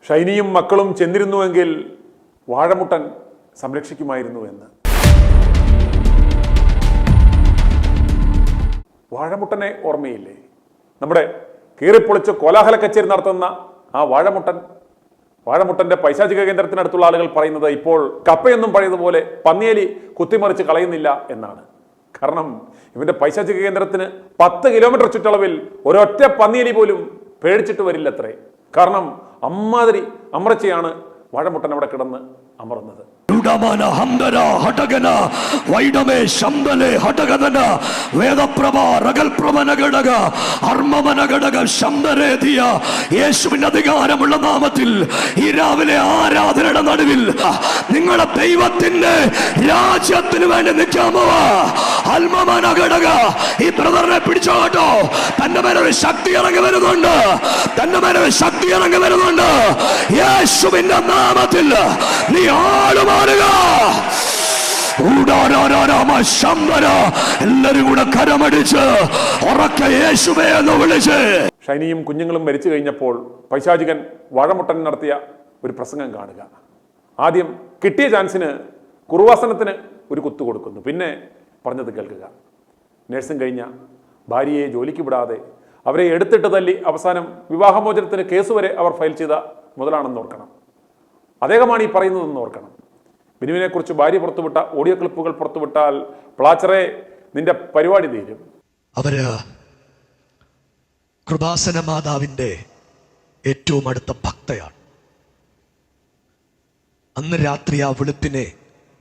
ഷൈനിയും മക്കളും ചെന്നിരുന്നുവെങ്കിൽ വാഴമുട്ടൻ സംരക്ഷിക്കുമായിരുന്നു എന്ന്. വാഴമുട്ടനെ ഓർമ്മയില്ലേ? നമ്മുടെ കീറിപ്പൊളിച്ച് കോലാഹല കച്ചേരി നടത്തുന്ന ആ വാഴമുട്ടന്റെ പൈശാചിക കേന്ദ്രത്തിനടുത്തുള്ള ആളുകൾ പറയുന്നത് ഇപ്പോൾ കപ്പയൊന്നും പഴയതുപോലെ പന്നിയേലി കുത്തിമറിച്ച് കളയുന്നില്ല എന്നാണ്. കാരണം ഇവന്റെ പൈശാചിക കേന്ദ്രത്തിന് 10 കിലോമീറ്റർ ചുറ്റളവിൽ ഒരൊറ്റ പന്നിയേലി പോലും പേടിച്ചിട്ട് വരില്ലത്രേ. കാരണം അമ്മാതിരി അമർച്ചയാണ് വാഴമുട്ടൻ അവിടെ കിടന്ന് അമർന്നത്. യേശുവിന്റെ അധികാരമുള്ള നാമത്തിൽ ഈ രാവിലെ ആരാധനയുടെ നടുവിൽ നിങ്ങളുടെ ദൈവത്തിന്റെ രാജ്യത്തിന് വേണ്ടി നിൽക്കാമോ? അൽമമനഘടക ഈ ബ്രദറിനെ പിടിച്ചോ കേട്ടോ. തന്റെ മേലൊരു ശക്തി ഇറങ്ങി വരുന്നുണ്ട്. യേശുവിന്റെ നാമത്തിൽ നീ ആളുമാറുക. എല്ലാരും കൂടെ കരമടിച്ച് ഉറക്കെ യേശുവേ എന്ന് വിളിച്ച്. ഷൈനിയും കുഞ്ഞുങ്ങളും മരിച്ചു കഴിഞ്ഞപ്പോൾ പൈശാചികൻ വാഴമുട്ടൻ നടത്തിയ ഒരു പ്രസംഗം കാണുക. ആദ്യം കിട്ടിയ ചാൻസിന് കുറുവാസനത്തിന് ഒരു കുത്തു കൊടുക്കുന്നു. പിന്നെ പറഞ്ഞത് കേൾക്കുക. നഴ്സും കഴിഞ്ഞ ഭാര്യയെ ജോലിക്ക് വിടാതെ അവരെ എടുത്തിട്ട് തല്ലി അവസാനം വിവാഹമോചനത്തിന് കേസ് വരെ അവർ ഫയൽ ചെയ്ത മുതലാണെന്ന് ഓർക്കണം. അദ്ദേഹമാണ് ഈ പറയുന്നതെന്ന് ഓർക്കണം. ബിനുവിനെ കുറിച്ച് ഭാര്യ പുറത്തുവിട്ട ഓഡിയോ ക്ലിപ്പുകൾ പുറത്തുവിട്ടാൽ പ്ലാച്ചറെ നിന്റെ പരിപാടി തീരും. അവര് കൃപാസന മാതാവിന്റെ ഏറ്റവും അടുത്ത ഭക്തയാണ്. അന്ന് രാത്രി ആ വെളുപ്പിനെ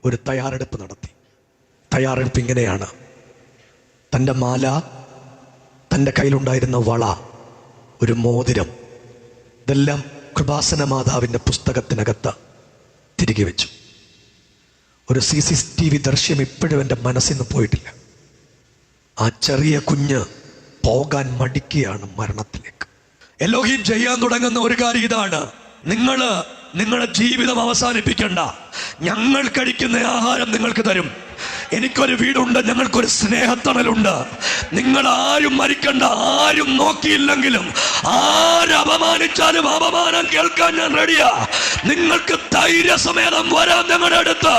ഒരു തയ്യാറെടുപ്പ് നടത്തി. തയ്യാറെടുപ്പ് ഇങ്ങനെയാണ്: തൻ്റെ മാല, തൻ്റെ കയ്യിലുണ്ടായിരുന്ന വള, ഒരു മോതിരം, ഇതെല്ലാം കൃപാസന മാതാവിൻ്റെ പുസ്തകത്തിനകത്ത് തിരികെ വെച്ചു. ഒരു CCTV ദൃശ്യം ഇപ്പോഴും എൻ്റെ മനസ്സിൽ നിന്ന് പോയിട്ടില്ല. ആ ചെറിയ കുഞ്ഞ് പോകാൻ മടിക്കുകയാണ് മരണത്തിലേക്ക്. എലോഹീം ചെയ്യാൻ തുടങ്ങുന്ന ഒരു കാര്യം ഇതാണ്: നിങ്ങളുടെ ജീവിതം അവസാനിപ്പിക്കണ്ട, ഞങ്ങൾ കഴിക്കുന്ന ആഹാരം നിങ്ങൾക്ക് തരും. എനിക്കൊരു വീടുണ്ട്, ഞങ്ങൾക്കൊരു സ്നേഹത്തണലുണ്ട്. നിങ്ങൾ ആരും മരിക്കണ്ട. ആരും നോക്കിയില്ലെങ്കിലും ആരപമാനിച്ചാലും അപമാനം കേൾക്കാൻ ഞാൻ റെഡിയാ. നിങ്ങൾക്ക് ധൈര്യസമേതം വരാം ഞങ്ങളുടെ അടുത്ത്.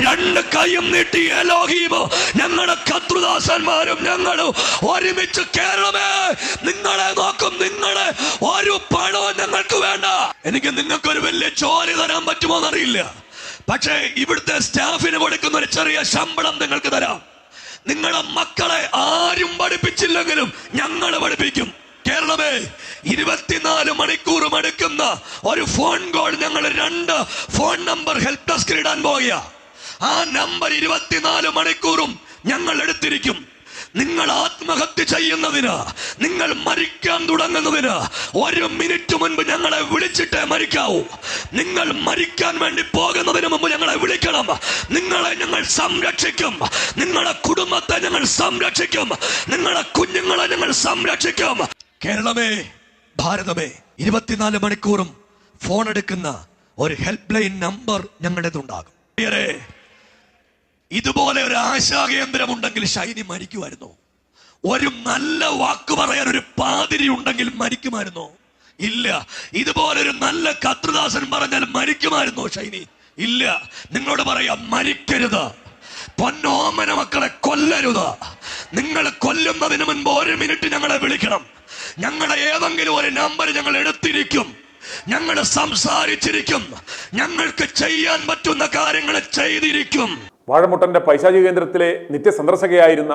2 കൈയും നീട്ടി എലോഹീമോ ഞങ്ങളുടെ കർത്തൃദാസന്മാരും ഞങ്ങളും ഒരുമിച്ച് കേരളമേ നിങ്ങളെ നോക്കും. നിങ്ങളെ ഒരു പണവും ഞങ്ങൾക്ക് വേണ്ട. എനിക്ക് നിങ്ങൾക്കൊരു വലിയ ജോലി തരാൻ പറ്റുമോ എന്നറിയില്ല, പക്ഷേ ഇവിടുത്തെ സ്റ്റാഫിന് കൊടുക്കുന്ന ഒരു ചെറിയ ശമ്പളം നിങ്ങൾക്ക് തരാം. നിങ്ങളെ മക്കളെ ആരും പഠിപ്പിച്ചില്ലെങ്കിലും ഞങ്ങൾ പഠിപ്പിക്കും. കേരളമേ, 24 മണിക്കൂറും എടുക്കുന്ന ഒരു ഫോൺ കോൾ ഞങ്ങൾ 2 ഫോൺ നമ്പർ ഹെൽപ്പ് ഡെസ്കിൽ ഇടാൻ പോകുക. ആ നമ്പർ 24 മണിക്കൂറും ഞങ്ങൾ എടുത്തിരിക്കും. നിങ്ങൾ ആത്മഹത്യ ചെയ്യുന്നതിന്, നിങ്ങൾ മരിക്കാൻ തുടങ്ങുന്നതിന് 1 മിനിറ്റ് മുൻപ് ഞങ്ങളെ വിളിച്ചിട്ടേ മരിക്കാവൂ. നിങ്ങൾ മരിക്കാൻ വേണ്ടി പോകുന്നതിന് മുമ്പ് ഞങ്ങളെ വിളിക്കണം. നിങ്ങളെ ഞങ്ങൾ സംരക്ഷിക്കും. നിങ്ങളുടെ കുടുംബത്തെ ഞങ്ങൾ സംരക്ഷിക്കും. നിങ്ങളുടെ കുഞ്ഞുങ്ങളെ ഞങ്ങൾ സംരക്ഷിക്കും. കേരളമേ, ഭാരതമേ, 24 മണിക്കൂറും ഫോൺ എടുക്കുന്ന ഒരു ഹെൽപ്പ് ലൈൻ നമ്പർ ഞങ്ങളുടേതുണ്ടാകും. ഇതുപോലെ ഒരു ആശാകേന്ദ്രം ഉണ്ടെങ്കിൽ ഷൈനി മരിക്കുമായിരുന്നു. ഒരു നല്ല വാക്ക് പറയാൻ ഒരു പാതിരി ഉണ്ടെങ്കിൽ മരിക്കുമായിരുന്നു? ഇല്ല. ഇതുപോലൊരു നല്ല കർത്തൃദാസൻ പറഞ്ഞാൽ മരിക്കുമായിരുന്നു ഷൈനി? ഇല്ല. നിങ്ങളോട് പറയാം, മരിക്കരുത്. പൊന്നോമന മക്കളെ കൊല്ലരുത്. നിങ്ങൾ കൊല്ലുന്നതിന് മുൻപ് 1 മിനിറ്റ് ഞങ്ങളെ വിളിക്കണം. ഞങ്ങളുടെ ഏതെങ്കിലും ഒരു നമ്പർ ഞങ്ങൾ എടുത്തിരിക്കും. ഞങ്ങൾ സംസാരിച്ചിരിക്കും. ഞങ്ങൾക്ക് ചെയ്യാൻ പറ്റുന്ന കാര്യങ്ങൾ ചെയ്തിരിക്കും. വാഴമുട്ടന്റെ പൈശാചിക കേന്ദ്രത്തിലെ നിത്യസന്ദർശകയായിരുന്ന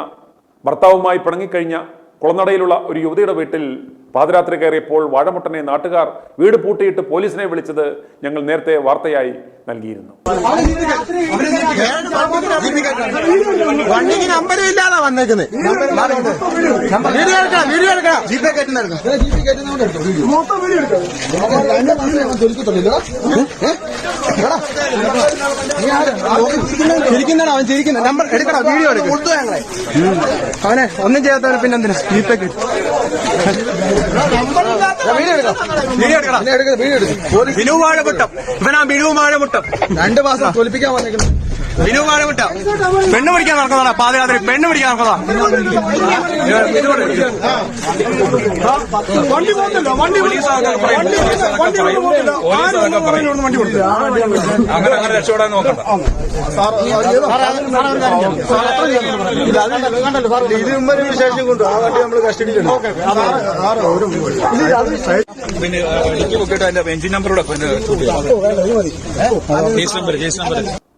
ഭർത്താവുമായി പിണങ്ങിക്കഴിഞ്ഞ കുളനടയിലുള്ള ഒരു യുവതിയുടെ വീട്ടിൽ പാതിരാത്രി കയറിയപ്പോൾ വാഴമുട്ടനെ നാട്ടുകാർ വീട് പൂട്ടിയിട്ട് പോലീസിനെ വിളിച്ചത് ഞങ്ങൾ നേരത്തെ വാർത്തയായി നൽകിയിരുന്നു. അവൻ ചിരിക്കുന്ന നമ്പർ എടുക്കണം, വീഡിയോ എടുക്കും. അവനെ ഒന്നും ചെയ്യാത്തവന് പിന്നെന്തിനാ ജീപ്പേക്ക് ബിനു വാഴമുട്ടം. ഇവനാ ബിനു വാഴമുട്ടം. 2 മാസം തോൽപ്പിക്കാൻ വന്നേക്കുന്നു. വിനു വാഴമുട്ട പെണ്ണ് പിടിക്കാൻ നടക്കുന്നതാ, പാതിരാത്രി പെണ്ണ് പിടിക്കാൻ നടക്കുന്നതാ. വണ്ടി പോകുന്നില്ല, വണ്ടി അങ്ങനെ രക്ഷപ്പെടാൻ നോക്കണ്ട. ഇത് മുമ്പൊരു വിശേഷം കൊണ്ടു ആ വണ്ടി നമ്മൾ കസ്റ്റഡിയിലുണ്ട്. പിന്നെ നോക്കിയിട്ട് അതിന്റെ എഞ്ചിൻ നമ്പറൂടെ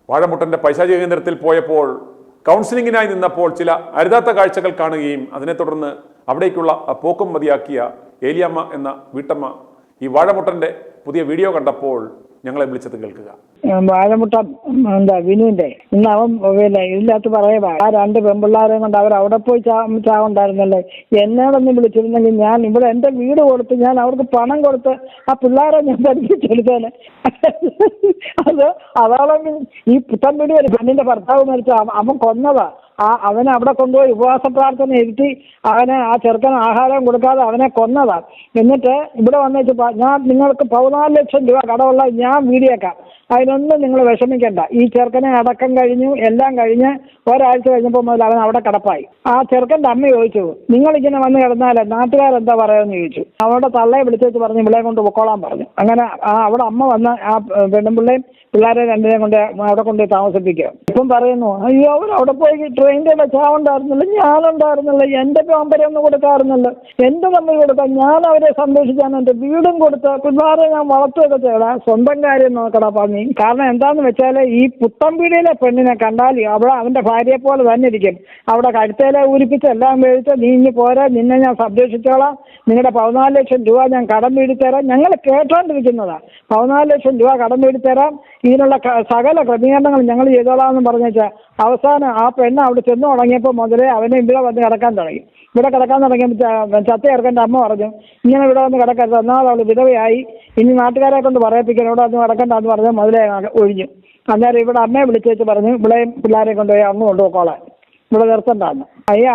വാഴമുട്ടന്റെ പൈശാചിക കേന്ദ്രത്തിൽ പോയപ്പോൾ കൗൺസിലിംഗിനായി നിന്നപ്പോൾ ചില അരുതാത്ത കാഴ്ചകൾ കാണുകയും അതിനെ തുടർന്ന് അവിടേക്കുള്ള പോക്കും മതിയാക്കിയ ഏലിയമ്മ എന്ന വീട്ടമ്മ ഈ വാഴമുട്ടന്റെ പുതിയ വീഡിയോ കണ്ടപ്പോൾ ഞങ്ങളെ വിളിച്ചത് കേൾക്കുക. വാഴമുട്ട എന്താ വിനുവിന്റെ ഇന്ന് അവൻ പിന്നെ ഇതിനകത്ത് പറയുക ആ 2 പെൺപിള്ളാരെ കൊണ്ട് അവർ അവിടെ പോയി ചാവുണ്ടായിരുന്നല്ലേ. എന്നോടൊന്നും വിളിച്ചിരുന്നെങ്കിൽ ഞാൻ ഇവിടെ എന്റെ വീട് കൊടുത്ത് ഞാൻ അവർക്ക് പണം കൊടുത്ത് ആ പിള്ളേരെ ഞാൻ പഠിപ്പിച്ചെടുത്തേനെ. അത് അതോളം ഈ പുത്തൻ വീട് ഒരു പെണ്ണിന്റെ ഭർത്താവ് മരിച്ച അവൻ കൊന്നതാ. അവനെ അവിടെ കൊണ്ടുപോയി ഉപവാസ പ്രാർത്ഥന ഇരുത്തി അവനെ ആ ചെറുക്കൻ ആഹാരം കൊടുക്കാതെ അവനെ കൊന്നതാ. എന്നിട്ട് ഇവിടെ വന്നേച്ച് ഞാൻ നിങ്ങൾക്ക് 14 ലക്ഷം രൂപ കടമുള്ള ഞാൻ വീടിയേക്കാം, അതിനൊന്നും നിങ്ങൾ വിഷമിക്കണ്ട. ഈ ചെറുക്കനെ അടക്കം കഴിഞ്ഞു, എല്ലാം കഴിഞ്ഞ് ഒരാഴ്ച കഴിഞ്ഞപ്പോൾ മുതൽ അവൻ അവിടെ കിടപ്പായി. ആ ചെറുക്കൻ്റെ അമ്മ ചോദിച്ചു, നിങ്ങളിങ്ങനെ വന്ന് കിടന്നാലേ നാട്ടുകാരെന്താ പറയുമെന്ന് ചോദിച്ചു. അവിടെ തള്ളയെ വിളിച്ചേച്ച് പറഞ്ഞ് ഇവിടെ കൊണ്ട് പൊക്കോളാൻ പറഞ്ഞു. അങ്ങനെ അവിടെ അമ്മ വന്ന് ആ പെണ്ണുപിള്ളയും പിള്ളേരെ 2 കൊണ്ട് അവിടെ കൊണ്ടുപോയി താമസിപ്പിക്കുക. ഇപ്പം പറയുന്നു, അയ്യോ അവരവിടെ പോയി ട്രെയിനിന്റെ ചാവുണ്ടായിരുന്നില്ല, ഞാനുണ്ടായിരുന്നില്ല, എന്റെ പാമ്പരൊന്നും കൊടുക്കാറുന്നില്ല, എന്റെ തമ്മിൽ കൊടുക്കാൻ ഞാൻ അവരെ സംരക്ഷിച്ചാണ് എന്റെ വീടും കൊടുത്ത് പിള്ളേരെ ഞാൻ വളർത്തുകയൊക്കെ ചെയ്യണം. സ്വന്തം കാര്യം നോക്കടാ പന്നി. കാരണം എന്താന്ന് വെച്ചാല് ഈ പുത്തൻപീടിയിലെ പെണ്ണിനെ കണ്ടാൽ അവിടെ അവന്റെ ഭാര്യയെ പോലെ തന്നെ ഇരിക്കും. അവിടെ കഴുത്തേലെ ഊരിപ്പിച്ച് എല്ലാം മേടിച്ച് നീ ഇനി പോരാ, നിന്നെ ഞാൻ സംരക്ഷിച്ചോളാം, നിങ്ങളുടെ 14 ലക്ഷം രൂപ ഞാൻ കടം വീടിത്തരാം. ഞങ്ങൾ കേട്ടോണ്ടിരിക്കുന്നതാ. 14 ലക്ഷം രൂപ കടം വീടിത്തരാം, ഇതിനുള്ള സകല ക്രമീകരണങ്ങൾ ഞങ്ങൾ ചെയ്തോളാം എന്ന് പറഞ്ഞേച്ചാൽ അവസാനം ആ പെണ്ണ് അവിടെ ചെന്ന് തുടങ്ങിയപ്പോൾ മുതലേ അവനെ ഇവിടെ വന്ന് കിടക്കാൻ തുടങ്ങി. ഇവിടെ കിടക്കാൻ തുടങ്ങിയപ്പോൾ ചത്ത ചെറുക്കൻ്റെ അമ്മ പറഞ്ഞു, ഇങ്ങനെ ഇവിടെ വന്ന് കിടക്കരുത്, എന്നാൽ അവൾ വിധവയായി, ഇനി നാട്ടുകാരെ കൊണ്ട് പറയിപ്പിക്കണം, ഇവിടെ വന്ന് കിടക്കണ്ടെന്ന് പറഞ്ഞാൽ മുതലേ ഒഴിഞ്ഞു. അന്നേരം ഇവിടെ അമ്മയെ വിളിച്ചേച്ച് പറഞ്ഞു ഇവിടെയും പിള്ളേരെ കൊണ്ടുപോയി അങ്ങ് കൊണ്ടുപോയിക്കോളാൻ, ഇവിടെ നിർത്തണ്ടാന്ന്.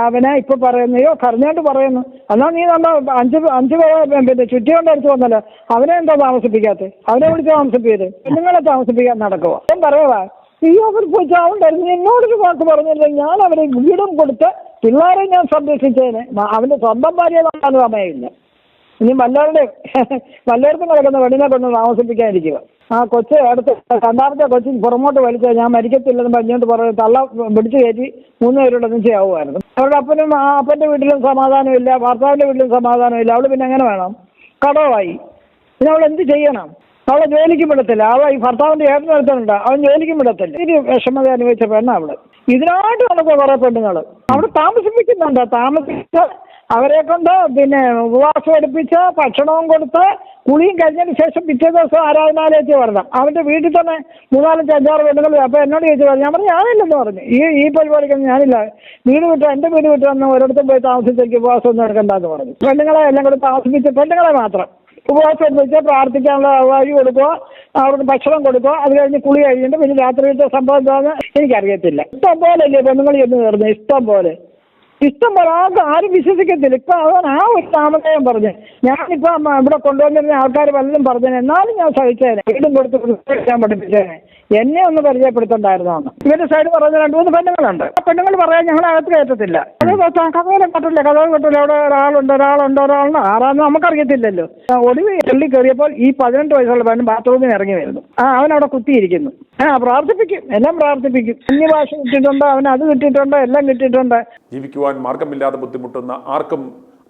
അവനെ ഇപ്പൊ പറയുന്നയോ കരഞ്ഞോണ്ട് പറയുന്നു. എന്നാൽ നീ നമ്മൾ 5 പേരെ പിന്നെ ചുറ്റി കൊണ്ട് അടിച്ചു വന്നല്ലോ, അവനെ എന്താ താമസിപ്പിക്കാത്ത? അവനെ വിളിച്ച് താമസിപ്പിക്കരുത്, നിങ്ങളെ താമസിപ്പിക്കാൻ നടക്കുവോ? ഞാൻ പറയുവാ, ഈ അവർ പോയി ചാവുണ്ടായിരുന്നു, എന്നോടൊരു വാക്ക് പറഞ്ഞില്ല, ഞാൻ അവരെ വീടും കൊടുത്ത് പിള്ളേരെ ഞാൻ സംരക്ഷിച്ചേനെ. അവന്റെ സ്വന്തം ഭാര്യ കാണാൻ സമയമില്ല. ഇനി വല്ലയിടത്തും കിടക്കുന്ന വെടിനെ കൊണ്ട് താമസിപ്പിക്കാനിരിക്കുക. ആ കൊച്ച് അടുത്ത് 2ാമത്തെ കൊച്ചിൻ പുറമോട്ട് വലിച്ചാൽ ഞാൻ മരിക്കത്തില്ലെന്ന് പറഞ്ഞുകൊണ്ട് പറഞ്ഞു തള്ള പിടിച്ചു കയറ്റി 3 പേരുടെ ഒന്നിച്ചാവുമായിരുന്നു. അവരുടെ അപ്പന്റെ വീട്ടിലും സമാധാനമില്ല, ഭർത്താവിന്റെ വീട്ടിലും സമാധാനമില്ല. അവള് പിന്നെ എങ്ങനെ വേണം? കടവായി. പിന്നെ അവൾ എന്ത് ചെയ്യണം? അവളെ ജോലിക്കും വിടത്തില്ല. അവളെ ഈ ഭർത്താവിന്റെ ഏട്ടനെടുത്തുണ്ട്, അവൻ ജോലിക്കും വിടത്തില്ല. ഒരു വിഷമത അനുഭവിച്ച പെണ്ണ അവള്. ഇതിനായിട്ട് നടക്കുക കുറെ പെണ്ണുങ്ങൾ അവിടെ താമസിപ്പിക്കുന്നുണ്ട്. താമസിച്ച് അവരെ കൊണ്ട് പിന്നെ ഉപവാസം എടുപ്പിച്ച് ഭക്ഷണവും കൊടുത്ത് കുളിയും കഴിഞ്ഞതിന് ശേഷം പിറ്റേ ദിവസം ആരാധനാലയത്തിൽ വരണം. അവന്റെ വീട്ടിൽ തന്നെ 3-4-5-6 പെണ്ണുങ്ങൾ. അപ്പൊ എന്നോട് ചോദിച്ചു, ഞാൻ പറഞ്ഞു ഞാനില്ലെന്ന് പറഞ്ഞു. ഈ പരിപാടിക്കൊന്നും ഞാനില്ല, വീട് വിട്ട് എന്റെ വീട് വിട്ട് വന്ന് ഒരിടത്തും പോയി താമസിച്ചേക്ക് ഉപവാസം ഒന്നും എടുക്കണ്ടെന്ന് പറഞ്ഞു. പെണ്ണുങ്ങളെ എല്ലാം കൂടി താമസിപ്പിച്ച് പെണ്ണുങ്ങളെ മാത്രം ഉപവാസം എടുപ്പിച്ച് പ്രാർത്ഥിക്കാനുള്ള വഴി കൊടുക്കുക, അവർക്ക് ഭക്ഷണം കൊടുക്കുക. അത് കഴിഞ്ഞ് കുളി കഴിഞ്ഞിട്ട് പിന്നെ രാത്രിയിലത്തെ സംഭവം എന്താണെന്ന് എനിക്കറിയത്തില്ല. ഇഷ്ടം പോലെ അല്ലേ പെണ്ണുങ്ങൾ ചെന്ന് കയറുന്നത്, ഇഷ്ടം പോലെ ആരും വിശ്വസിക്കത്തില്ല. ഇപ്പൊ അവൻ ആ ഒരു താമസം പറഞ്ഞു. ഞാനിപ്പോ ഇവിടെ കൊണ്ടുവന്നിരുന്ന ആൾക്കാർ പലരും പറഞ്ഞു, എന്നാലും ഞാൻ സഹിച്ചേനെ, വീടും കൊടുത്ത് ഞാൻ പഠിപ്പിച്ചേനെ, എന്നെ ഒന്ന് പരിചയപ്പെടുത്തണ്ടായിരുന്നു എന്ന്. ഇവരുടെ സൈഡ് പറഞ്ഞ 2-3 പെണ്ണുങ്ങളുണ്ട്. ആ പെണ്ണുങ്ങൾ പറയാൻ ഞങ്ങളകത്ത് കയറ്റത്തില്ല. അത് കഥകളും കട്ടില്ല, കഥകൾ കട്ടില്ല. അവിടെ ഒരാളുണ്ട് ആരാന്ന് നമുക്കറിയത്തില്ലല്ലോ. ഒടുവിൽ എള്ളി കയറിയപ്പോൾ ഈ 18 വയസ്സുള്ള പെണ്ണ് ബാത്റൂമിൽ ഇറങ്ങി വരുന്നു. അവനവിടെ കുത്തിയിരിക്കുന്നു. പ്രാർത്ഥിപ്പിക്കും, എല്ലാം പ്രാർത്ഥിപ്പിക്കും. അന്യഭാഷ കിട്ടിയിട്ടുണ്ട്, അവന് അത് കിട്ടിയിട്ടുണ്ട്, എല്ലാം കിട്ടിയിട്ടുണ്ട്. ജീവിക്കുവാൻ മാർഗമില്ലാതെ ബുദ്ധിമുട്ടുന്ന ആർക്കും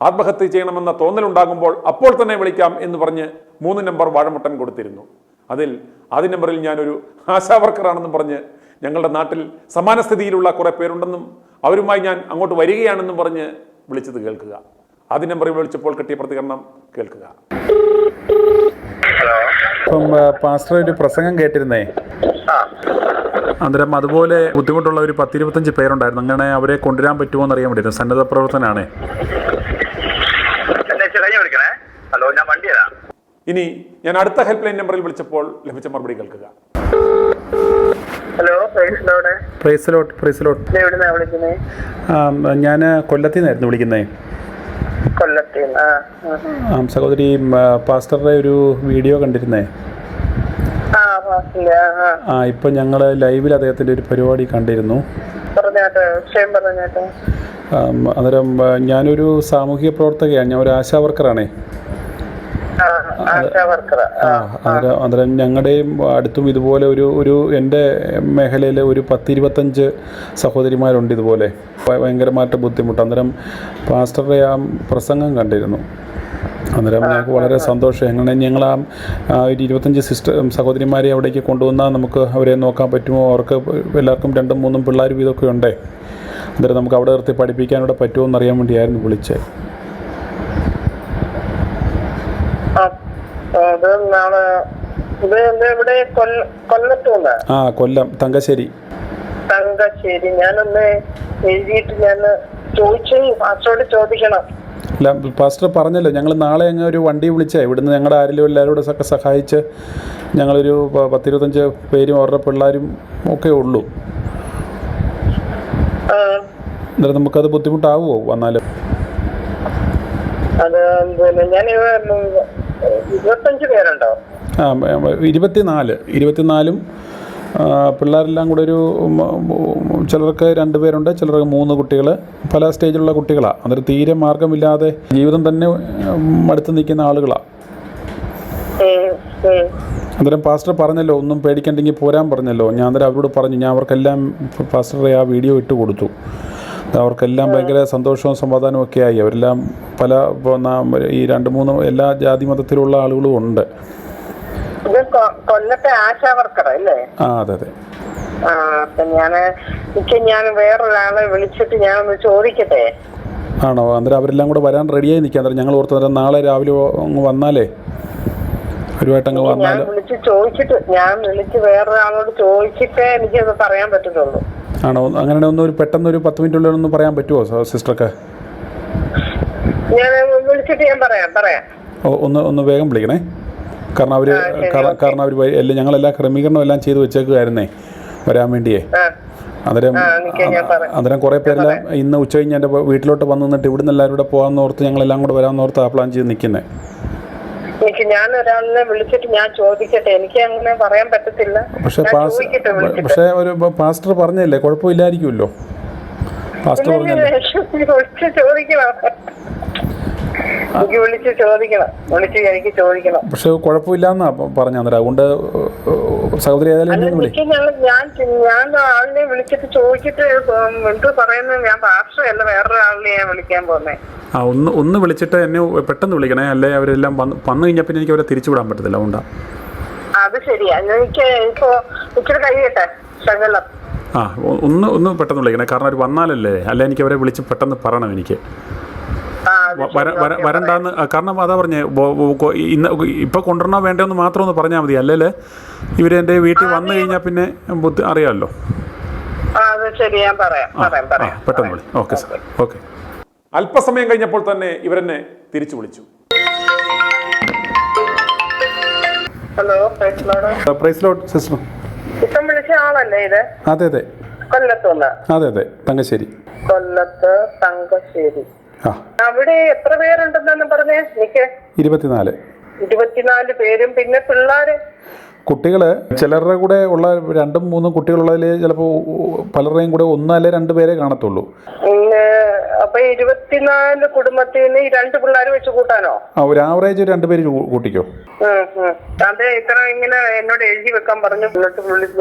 ആത്മഹത്യ ചെയ്യണമെന്ന തോന്നലുണ്ടാകുമ്പോൾ അപ്പോൾ തന്നെ വിളിക്കാം എന്ന് പറഞ്ഞ് 3 നമ്പർ വാഴമുട്ടൻ കൊടുത്തിരുന്നു. അതിൽ ആദ്യ നമ്പറിൽ ഞാനൊരു ആശാവർക്കറാണെന്നും പറഞ്ഞ് ഞങ്ങളുടെ നാട്ടിൽ സമാന സ്ഥിതിയിലുള്ള കുറെ പേരുണ്ടെന്നും അവരുമായി ഞാൻ അങ്ങോട്ട് വരികയാണെന്നും പറഞ്ഞ് വിളിച്ചത് കേൾക്കുക. ആദ്യ നമ്പറിൽ വിളിച്ചപ്പോൾ കിട്ടിയ പ്രതികരണം കേൾക്കുക. ഇപ്പം പാസ്റ്റർ ഒരു പ്രസംഗം കേട്ടിരുന്നേ, അന്നേരം അതുപോലെ ബുദ്ധിമുട്ടുള്ള ഒരു 10-25 പേരുണ്ടായിരുന്നു. അങ്ങനെ അവരെ കൊണ്ടുവരാൻ പറ്റുമോ എന്ന് അറിയാൻ വേണ്ടിയിരുന്നു. സന്നദ്ധ പ്രവർത്തനാണേ. ഇനി ഞാൻ അടുത്ത ഹെൽപ്പ് ലൈൻ നമ്പറിൽ വിളിച്ചപ്പോൾ ലഭിച്ച മറുപടി കേൾക്കുക. ഹലോ, പ്രൈസ് ലോട്ട്. ഞാൻ കൊല്ലത്തിൽ നിന്നായിരുന്നു വിളിക്കുന്നേ. സഹോദരി, പാസ്റ്ററുടെ ഒരു വീഡിയോ കണ്ടിരുന്നേ. ഇല്ല. ഇപ്പം ഞങ്ങൾ ലൈവിൽ അദ്ദേഹത്തിൻ്റെ ഒരു പരിപാടി കണ്ടിരുന്നു. പറഞ്ഞാട്ടെ, വിഷയം പറഞ്ഞാട്ടെ. അന്നേരം ഞാനൊരു സാമൂഹിക പ്രവർത്തകയാണ്, ഞാൻ ഒരു ആശാ വർക്കറാണേ. അന്നേരം ഞങ്ങളുടെയും അടുത്തും ഇതുപോലെ ഒരു എൻ്റെ മേഖലയിൽ ഒരു 10-25 സഹോദരിമാരുണ്ട് ഇതുപോലെ ഭയങ്കരമായിട്ട് ബുദ്ധിമുട്ട്. അന്നേരം പാസ്റ്ററുടെ ആ പ്രസംഗം കണ്ടിരുന്നു. അന്നേരം ഞങ്ങൾക്ക് വളരെ സന്തോഷം. എങ്ങനെ ഞങ്ങൾ ഒരു 25 സഹോദരിമാരെ അവിടേക്ക് കൊണ്ടുവന്നാൽ നമുക്ക് അവരെ നോക്കാൻ പറ്റുമോ? അവർക്ക് എല്ലാവർക്കും 2-3 പിള്ളേർ വീതമൊക്കെ ഉണ്ടേ. അന്നേരം നമുക്ക് അവിടെ നിർത്തി പഠിപ്പിക്കാനൂടെ പറ്റുമോ എന്നറിയാൻ വേണ്ടിയായിരുന്നു വിളിച്ചത്. കൊല്ലം തങ്കശ്ശേരി. ഞാനൊന്ന് എഴുതിയിട്ട് ഞാൻ ചോദിച്ചു, പാസ്റ്ററോട് ചോദിക്കണം. അല്ല, പാസ്റ്റർ പറഞ്ഞല്ലോ, ഞങ്ങൾ നാളെ അങ്ങ് ഒരു വണ്ടി വിളിച്ചേ ഇവിടുന്ന് ഞങ്ങളുടെ ആരെങ്കിലും എല്ലാവരോടും ഒക്കെ സഹായിച്ച് ഞങ്ങളൊരു 10-25 പേരും അവരുടെ പിള്ളേരും ഒക്കെ ഉള്ളൂ. അന്നേരം നമുക്കത് ബുദ്ധിമുട്ടാവുമോ വന്നാലും? അത് ഞാൻ 25 പേരുണ്ടോ? 24 പിള്ളേരെല്ലാം കൂടെ ഒരു ചിലർക്ക് 2 പേരുണ്ട്, ചിലർക്ക് 3 കുട്ടികൾ, പല സ്റ്റേജിലുള്ള കുട്ടികളാണ്. അന്നേരം തീരെ മാർഗമില്ലാതെ ജീവിതം തന്നെ മടുത്ത് നിൽക്കുന്ന ആളുകളാണ്. അന്നേരം പാസ്റ്റർ പറഞ്ഞല്ലോ ഒന്നും പേടിക്കണ്ടെങ്കിൽ പോരാൻ പറഞ്ഞല്ലോ. ഞാൻ അന്നേരം അവരോട് പറഞ്ഞു, ഞാൻ അവർക്കെല്ലാം പാസ്റ്ററുടെ ആ വീഡിയോ ഇട്ട് കൊടുത്തു. അവർക്കെല്ലാം ഭയങ്കര സന്തോഷവും സമാധാനവും ഒക്കെ ആയി. അവരെല്ലാം പല ഈ 2-3 എല്ലാ ജാതി മതത്തിലുള്ള ആളുകളും ഉണ്ട്. കൊല്ലത്തെ ആശാ വർക്കർ അല്ലേ? അതെ അതെ. ഞാൻ വേറൊരാളെ വിളിച്ചിട്ട് ഞാൻ ഒന്ന് ചോദിക്കട്ടെ. ആണോ? അന്നേരം അവരെല്ലാം കൂടെ വരാൻ റെഡിയായി നിൽക്കാം. അന്നേരം ഞങ്ങൾ ഓർത്ത് നാളെ രാവിലെ അങ്ങ് വന്നാലേ ഒരുമായിട്ടങ്ങ് വന്നാൽ. ഞാൻ വിളിച്ച് വേറൊരാളോട് ചോദിച്ചിട്ടേ എനിക്കത് പറയാൻ പറ്റത്തുള്ളൂ. ആണോ? അങ്ങനെ ഒരു പെട്ടെന്ന് ഒരു 10 മിനിറ്റുള്ളിൽ ഒന്ന് പറയാൻ പറ്റുമോ സിസ്റ്റർക്ക്? ഞാൻ വിളിച്ചിട്ട് ഞാൻ പറയാം. ഒന്ന് വേഗം വിളിക്കണേ. കാരണം അവർ എല്ലാം ഞങ്ങളെല്ലാം ക്രമീകരണം എല്ലാം ചെയ്ത് വെച്ചേക്കുമായിരുന്നേ വരാൻ വേണ്ടിയേ. അന്നേരം കുറേ പേരെല്ലാം ഇന്ന് ഉച്ച കഴിഞ്ഞ് എൻ്റെ വീട്ടിലോട്ട് വന്നു നിന്നിട്ട് ഇവിടുന്ന് എല്ലാവരും കൂടെ പോകാമെന്ന് ഓർത്ത് ഞങ്ങളെല്ലാം കൂടെ വരാമെന്ന് ഓർത്ത് ആ പ്ലാൻ ചെയ്ത് നിൽക്കുന്നത്. ഞാൻ ഒരാളിനെ വിളിച്ചിട്ട് ഞാൻ ചോദിക്കട്ടെ, എനിക്ക് അങ്ങനെ പറയാൻ പറ്റത്തില്ല. പക്ഷേ ഒരു പാസ്റ്റർ പറഞ്ഞല്ലേ, കുഴപ്പമില്ലായിരിക്കുമല്ലോ. പാസ്റ്റർ പറഞ്ഞല്ലേ പക്ഷെ കുഴപ്പമില്ലാന്നാ പറഞ്ഞു. അന്നേരം അതുകൊണ്ട് സഹോദരി ഞാൻ ആളിനെ വിളിച്ചിട്ട് ചോദിച്ചിട്ട് എന്ത് പറയുന്നത്. ഞാൻ പാസ്റ്ററല്ല, വേറൊരാളിനെ ഞാൻ വിളിക്കാൻ പോന്നേ. ഒന്ന് വിളിച്ചിട്ട് എന്നെ പെട്ടെന്ന് വിളിക്കണേ, അല്ലെ അവരെല്ലാം വന്നു കഴിഞ്ഞാൽ പിന്നെ എനിക്ക് അവരെ തിരിച്ചു വിടാൻ പറ്റത്തില്ല. അതുകൊണ്ടാ. അത് ശരിയാ. എനിക്ക് ഇപ്പൊ ഇച്ചിരി കഴിയട്ടെ ശകലം. ഒന്ന് പെട്ടെന്ന് വിളിക്കണേ, കാരണം അവർ വന്നാലല്ലേ, അല്ലെ എനിക്ക് അവരെ വിളിച്ച് പെട്ടെന്ന് പറയണം എനിക്ക് വരണ്ടാന്ന്. കാരണം അതാ പറഞ്ഞേ, ഇന്ന് ഇപ്പൊ കൊണ്ടുവരണോ വേണ്ടെന്ന് മാത്രം ഒന്ന് പറഞ്ഞാൽ മതി. അല്ലേല് ഇവരെന്റെ വീട്ടിൽ വന്നു കഴിഞ്ഞാൽ പിന്നെ അറിയാമല്ലോ. പെട്ടെന്ന് വിളി. Okay sir. ഓക്കെ. അല്പസമയം കഴിഞ്ഞപ്പോൾ തന്നെ ഇവരെന്നെ തിരിച്ചു വിളിച്ചു. Hello, praise Lord sister. ഇപ്പം വിളിച്ച ആളല്ലേ ഇത്? അതെ അതെ. കൊല്ലത്തുനിന്ന്? അതെ അതെ, തങ്കശ്ശേരി. കൊല്ലത്ത് തങ്കശ്ശേരി. അവിടെ എത്ര പേരുണ്ടെന്നു പറഞ്ഞേ? എനിക്ക് 24 പേരും പിന്നെ പിള്ളേര് കുട്ടികള് ചിലരുടെ കൂടെ ഉള്ള 2-3 കുട്ടികളുള്ളതിൽ ചിലപ്പോൾ പലരുടെയും കൂടെ 1 അല്ലെ 2 പേരെ കാണത്തുള്ളൂ. അപ്പൊ 24 കുടുംബത്തിൽ നിന്ന് 2 പിള്ളേർ വെച്ച് കൂട്ടാനോ? ഒരു ആവറേജ് 2 പേര് കൂട്ടിക്കോ. അതെ, ഇത്ര ഇങ്ങനെ എന്നോട് എഴുതി വെക്കാൻ പറഞ്ഞു.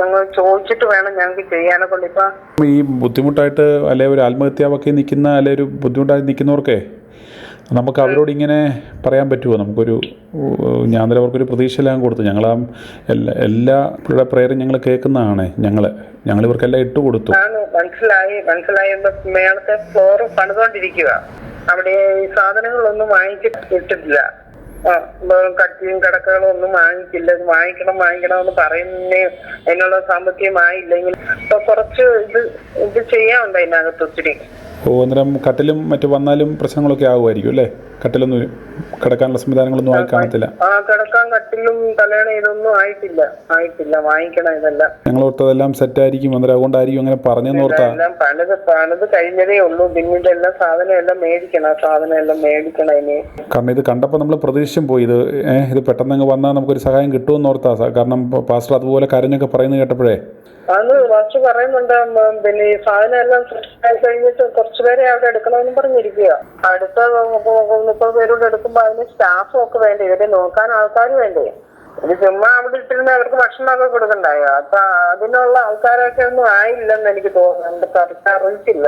ഞങ്ങൾ ചോദിച്ചിട്ട് വേണം ഞങ്ങൾക്ക് ചെയ്യാനെ കൊണ്ട്. ഇപ്പൊ ഈ ബുദ്ധിമുട്ടായിട്ട് അല്ലെ ഒരു ആത്മഹത്യാവൊക്കെ നിൽക്കുന്ന അല്ലെ ഒരു ബുദ്ധിമുട്ടായിട്ട് നിൽക്കുന്നവർക്കേ നമുക്ക് അവരോട് ഇങ്ങനെ പറയാൻ പറ്റുമോ? നമുക്കൊരു ഞാൻ അവർക്കൊരു പ്രതീക്ഷയെല്ലാം കൊടുത്തു. ഞങ്ങൾ എല്ലാ പ്രേയറും ഞങ്ങൾ കേൾക്കുന്നതാണ്. ഞങ്ങൾ ഇവർക്കെല്ലാം ഇട്ട് കൊടുത്തു. മനസ്സിലായി. മേളത്തെ ഫ്ലോർ പണിതോണ്ടിരിക്കുക. അവിടെ ഈ സാധനങ്ങളൊന്നും വാങ്ങിച്ചിട്ടില്ല. കട്ടിയും കിടക്കകളും ഒന്നും വാങ്ങിക്കില്ല. വാങ്ങിക്കണം എന്ന് പറയുന്നേ അതിനുള്ള സാമ്പത്തികമായില്ലെങ്കിൽ ഇപ്പൊ കുറച്ച് ഇത് ചെയ്യാനുണ്ട് അതിനകത്ത് ഒത്തിരി. ഓ, അന്നേരം കട്ടിലും മറ്റു വന്നാലും പ്രശ്നങ്ങളൊക്കെ ആകുമായിരിക്കും അല്ലേ? കട്ടിലൊന്നും കിടക്കാനുള്ള സംവിധാനങ്ങളൊന്നും ആയി കാണത്തില്ല. കിടക്കാൻ കട്ടിലും തലേണ ഇതൊന്നും ആയിട്ടില്ല വാങ്ങിക്കണം. ഇതെല്ലാം ഞങ്ങൾ ഓർത്തതെല്ലാം സെറ്റായിരിക്കും, അന്നേരം അതുകൊണ്ടായിരിക്കും അങ്ങനെ പറഞ്ഞെന്ന് ഓർത്താ. എല്ലാം പണിത് കഴിഞ്ഞതേ ഉള്ളൂ. പിന്നീട് എല്ലാം സാധനം എല്ലാം മേടിക്കണം ഇനി. കാരണം ഇത് കണ്ടപ്പോൾ നമ്മൾ പ്രതീക്ഷിച്ചും പോയി, ഇത് പെട്ടെന്ന് വന്നാൽ നമുക്കൊരു സഹായം കിട്ടുമെന്ന് ഓർത്താ. കാരണം പാസ്റ്റർ അതുപോലെ കരഞ്ഞൊക്കെ പറയുന്നത് കേട്ടപ്പോഴേ അത് ഫസ്റ്റ് പറയുന്നുണ്ട്. പിന്നെ ഈ സാധനം എല്ലാം കഴിഞ്ഞിട്ട് കുറച്ചുപേരെ അവിടെ എടുക്കണമെന്ന് പറഞ്ഞിരിക്കുക. അടുത്ത 30 പേരോട് എടുക്കുമ്പോ അതിന് സ്റ്റാഫും ഒക്കെ വേണ്ടേ, ഇവരെ നോക്കാൻ ആൾക്കാർ വേണ്ടേ? ഇത് ചുമ്മാ അവിടെ ഇട്ടിരുന്ന അവർക്ക് ഭക്ഷണമൊക്കെ കൊടുക്കണ്ടായോ? അപ്പൊ അതിനുള്ള ആൾക്കാരൊക്കെ ഒന്നും ആയില്ലെന്ന് എനിക്ക് തോന്നുന്നു. കറക്റ്റ് അറിയിച്ചില്ല.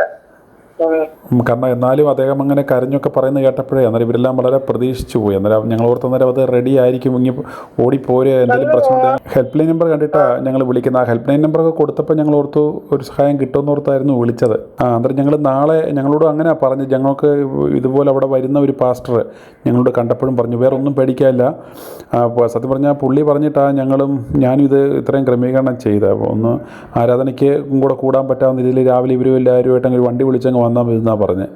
കാരണം എന്നാലും അദ്ദേഹം അങ്ങനെ കരഞ്ഞൊക്കെ പറയുന്നത് കേട്ടപ്പോഴേ അന്നേരം ഇവരെല്ലാം വളരെ പ്രതീക്ഷിച്ചു പോയി. അന്നേരം ഞങ്ങൾ ഓർത്തന്നേരം അത് റെഡി ആയിരിക്കും, ഇങ്ങനെ ഓടിപ്പോരെ, എന്തെങ്കിലും പ്രശ്നം. ഹെൽപ്പ് ലൈൻ നമ്പർ കണ്ടിട്ടാണ് ഞങ്ങൾ വിളിക്കുന്നത്. ആ ഹെൽപ്പ് ലൈൻ നമ്പറൊക്കെ കൊടുത്തപ്പോൾ ഞങ്ങൾ ഓർത്തു ഒരു സഹായം കിട്ടുമെന്ന് ഓർത്തായിരുന്നു വിളിച്ചത്. അന്നേരം ഞങ്ങൾ നാളെ ഞങ്ങളോട് അങ്ങനെ പറഞ്ഞു, ഞങ്ങൾക്ക് ഇതുപോലെ അവിടെ വരുന്ന ഒരു പാസ്റ്റർ ഞങ്ങളോട് കണ്ടപ്പോഴും പറഞ്ഞു വേറെ ഒന്നും പേടിക്കാനില്ല. സത്യം പറഞ്ഞാൽ പുള്ളി പറഞ്ഞിട്ടാണ് ഞാനും ഇത് ഇത്രയും ക്രമീകരണം ചെയ്തത്. അപ്പോൾ ഒന്ന് ആരാധനയ്ക്ക് കൂടെ കൂടാൻ പറ്റാവുന്ന രീതിയിൽ രാവിലെ ഇവരും എല്ലാവരുമായിട്ട് അങ്ങനെ വണ്ടി വിളിച്ചങ്ങ് വന്നാൽ മതി എന്നാണ് പറഞ്ഞത്.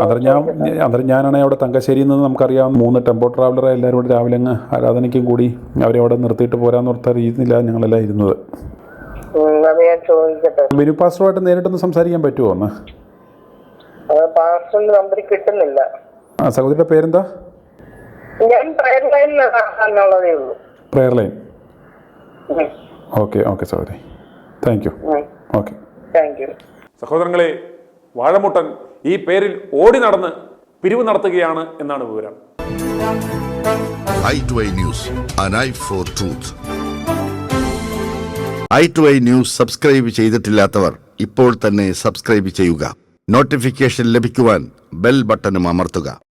അന്നേരം ഞാനാണെങ്കിൽ അവിടെ തങ്കശ്ശേരിയിൽ നിന്ന് നമുക്കറിയാവുന്ന 3 ടെമ്പോ ട്രാവലറെ എല്ലാവരും കൂടി രാവിലെ അങ്ങ് ആരാധനയ്ക്കും കൂടി അവരെ അവിടെ നിർത്തിയിട്ട് പോരാന്ന് ഓർത്ത രീതിയിലാണ് ഞങ്ങളെല്ലാം ഇരുന്നത്. ബിനു പാസ്റ്ററുമായിട്ട് നേരിട്ടൊന്ന് സംസാരിക്കാൻ പറ്റുമോ? ഒന്ന് കിട്ടുന്നില്ല. സഹോദരിയുടെ പേരെന്താ? Prayer line. ഓക്കെ സഹോദരി, താങ്ക് യു. ഓക്കെ. സഹോദരങ്ങളെ, വാഴമുട്ടൻ ഈ പേരിൽ ഓടി നടന്ന് പിരിവ് നടത്തുകയാണ് എന്നാണ് വിവരം. i2i News, an eye for truth. i2i News subscribe ചെയ്തിട്ടില്ലാത്തവർ ഇപ്പോൾ തന്നെ സബ്സ്ക്രൈബ് ചെയ്യുക. നോട്ടിഫിക്കേഷൻ ലഭിക്കുവാൻ ബെൽ ബട്ടണും അമർത്തുക.